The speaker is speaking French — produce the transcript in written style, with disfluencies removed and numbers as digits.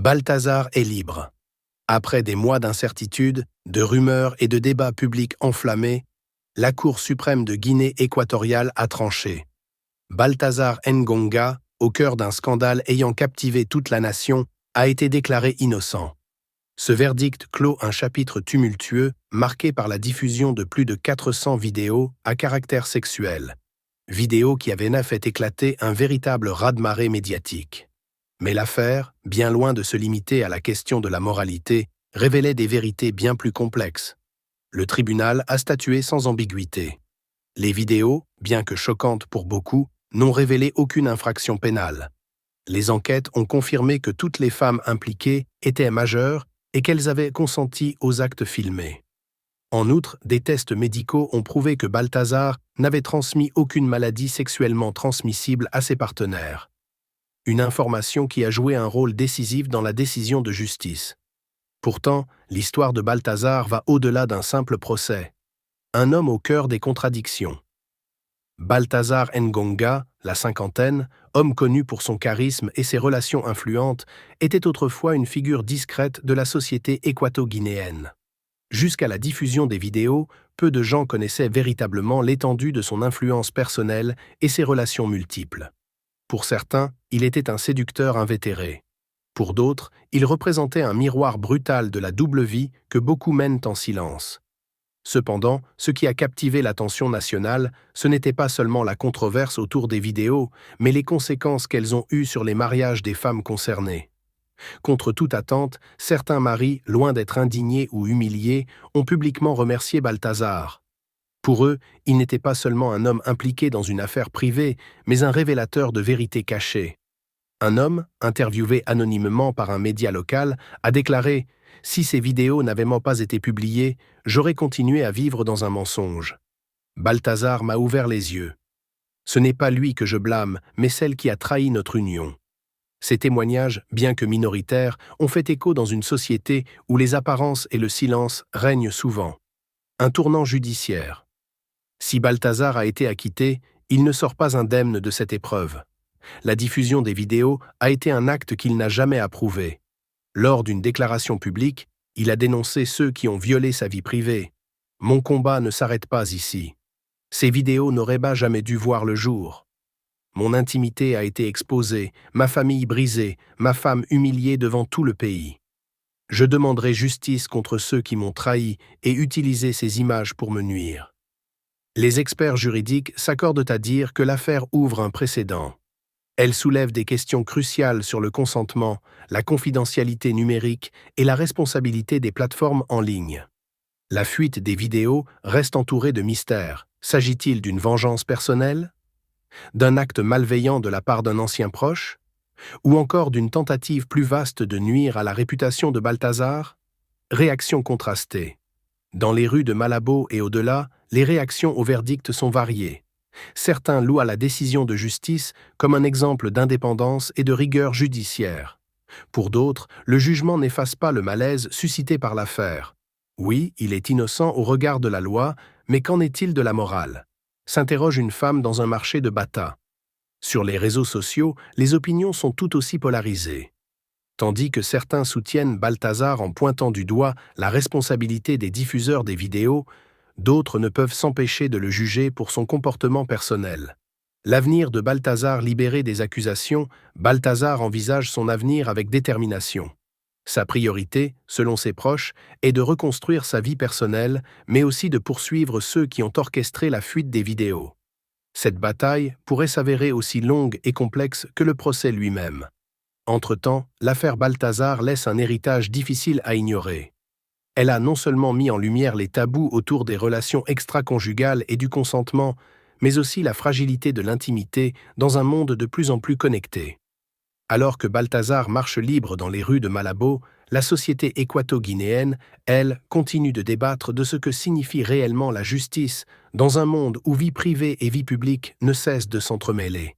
Balthazar est libre. Après des mois d'incertitude, de rumeurs et de débats publics enflammés, la Cour suprême de Guinée équatoriale a tranché. Balthazar Ngonga, au cœur d'un scandale ayant captivé toute la nation, a été déclaré innocent. Ce verdict clôt un chapitre tumultueux marqué par la diffusion de plus de 400 vidéos à caractère sexuel. Vidéos qui avaient fait éclater un véritable raz-de-marée médiatique. Mais l'affaire, bien loin de se limiter à la question de la moralité, révélait des vérités bien plus complexes. Le tribunal a statué sans ambiguïté. Les vidéos, bien que choquantes pour beaucoup, n'ont révélé aucune infraction pénale. Les enquêtes ont confirmé que toutes les femmes impliquées étaient majeures et qu'elles avaient consenti aux actes filmés. En outre, des tests médicaux ont prouvé que Balthazar n'avait transmis aucune maladie sexuellement transmissible à ses partenaires. Une information qui a joué un rôle décisif dans la décision de justice. Pourtant, l'histoire de Balthazar va au-delà d'un simple procès. Un homme au cœur des contradictions. Balthazar Ngonga, la cinquantaine, homme connu pour son charisme et ses relations influentes, était autrefois une figure discrète de la société équato-guinéenne. Jusqu'à la diffusion des vidéos, peu de gens connaissaient véritablement l'étendue de son influence personnelle et ses relations multiples. Pour certains, il était un séducteur invétéré. Pour d'autres, il représentait un miroir brutal de la double vie que beaucoup mènent en silence. Cependant, ce qui a captivé l'attention nationale, ce n'était pas seulement la controverse autour des vidéos, mais les conséquences qu'elles ont eues sur les mariages des femmes concernées. Contre toute attente, certains maris, loin d'être indignés ou humiliés, ont publiquement remercié Balthazar. Pour eux, il n'était pas seulement un homme impliqué dans une affaire privée, mais un révélateur de vérités cachées. Un homme, interviewé anonymement par un média local, a déclaré « Si ces vidéos n'avaient pas été publiées, j'aurais continué à vivre dans un mensonge. Balthazar m'a ouvert les yeux. Ce n'est pas lui que je blâme, mais celle qui a trahi notre union. » Ces témoignages, bien que minoritaires, ont fait écho dans une société où les apparences et le silence règnent souvent. Un tournant judiciaire. Si Balthazar a été acquitté, il ne sort pas indemne de cette épreuve. La diffusion des vidéos a été un acte qu'il n'a jamais approuvé. Lors d'une déclaration publique, il a dénoncé ceux qui ont violé sa vie privée. « Mon combat ne s'arrête pas ici. Ces vidéos n'auraient jamais dû voir le jour. Mon intimité a été exposée, ma famille brisée, ma femme humiliée devant tout le pays. Je demanderai justice contre ceux qui m'ont trahi et utilisé ces images pour me nuire. » Les experts juridiques s'accordent à dire que l'affaire ouvre un précédent. Elle soulève des questions cruciales sur le consentement, la confidentialité numérique et la responsabilité des plateformes en ligne. La fuite des vidéos reste entourée de mystères. S'agit-il d'une vengeance personnelle? D'un acte malveillant de la part d'un ancien proche? Ou encore d'une tentative plus vaste de nuire à la réputation de Balthazar? Réactions contrastées. Dans les rues de Malabo et au-delà, les réactions au verdict sont variées. Certains louent la décision de justice comme un exemple d'indépendance et de rigueur judiciaire. Pour d'autres, le jugement n'efface pas le malaise suscité par l'affaire. Oui, il est innocent au regard de la loi, mais qu'en est-il de la morale? S'interroge une femme dans un marché de Bata. Sur les réseaux sociaux, les opinions sont tout aussi polarisées. Tandis que certains soutiennent Balthazar en pointant du doigt la responsabilité des diffuseurs des vidéos, d'autres ne peuvent s'empêcher de le juger pour son comportement personnel. L'avenir de Balthazar libéré des accusations, Balthazar envisage son avenir avec détermination. Sa priorité, selon ses proches, est de reconstruire sa vie personnelle, mais aussi de poursuivre ceux qui ont orchestré la fuite des vidéos. Cette bataille pourrait s'avérer aussi longue et complexe que le procès lui-même. Entre-temps, l'affaire Balthazar laisse un héritage difficile à ignorer. Elle a non seulement mis en lumière les tabous autour des relations extra-conjugales et du consentement, mais aussi la fragilité de l'intimité dans un monde de plus en plus connecté. Alors que Balthazar marche libre dans les rues de Malabo, la société équato-guinéenne, elle, continue de débattre de ce que signifie réellement la justice dans un monde où vie privée et vie publique ne cessent de s'entremêler.